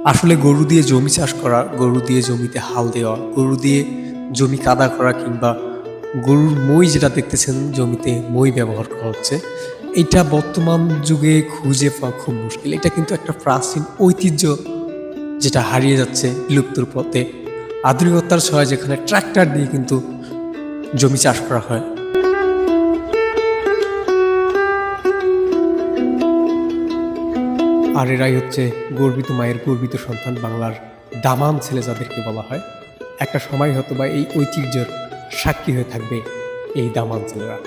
আসলে গরু দিয়ে জমি চাষ করা, গরু দিয়ে জমিতে হাল দেওয়া, গরু দিয়ে জমি কাদা করা কিংবা গরুর মই যেটা দেখতেছেন জমিতে মই ব্যবহার করা হচ্ছে, এইটা বর্তমান যুগে খুঁজে পাওয়া খুব মুশকিল। এটা কিন্তু একটা প্রাচীন ঐতিহ্য যেটা হারিয়ে যাচ্ছে বিলুপ্তর পথে। আধুনিকতার ছোঁয়ায় যেখানে ট্রাক্টর দিয়ে কিন্তু জমি চাষ করা হয়। আর এরাই হচ্ছে গর্বিত মায়ের গর্বিত সন্তান, বাংলার দামান ছেলে যাদেরকে বলা হয়। একটা সময় হয়তো বা এই ঐতিহ্যের সাক্ষী হয়ে থাকবে এই দামান ছেলেরা।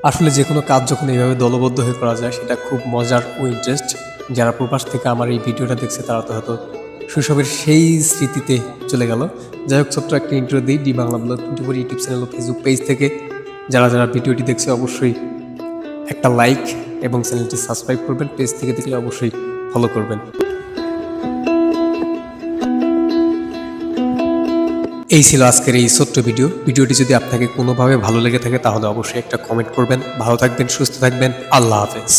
আসলে যে কোনো কাজ যখন এইভাবে দলবদ্ধ হয়ে করা যায় সেটা খুব মজার ও ইন্টারেস্ট। যারা প্রবাস থেকে আমার এই ভিডিওটা দেখছে তারা তো হয়তো শৈশবের সেই স্মৃতিতে চলে গেল। যাই হোক, ছোট্ট একটা ইন্টারভিউ দিই the Bangla blog 24 YouTube channel ও ফেসবুক পেজ থেকে। যারা যারা ভিডিওটি দেখছে অবশ্যই একটা লাইক এবং চ্যানেলটি সাবস্ক্রাইব করবেন। পেজ থেকে দেখলে অবশ্যই ফলো করবেন। এই ছিল আজকের এই ছোট্ট ভিডিওটি যদি আপনাকে কোনোভাবে ভালো লেগে থাকে তাহলে অবশ্যই একটা কমেন্ট করবেন। ভালো থাকবেন, সুস্থ থাকবেন। আল্লাহ হাফেজ।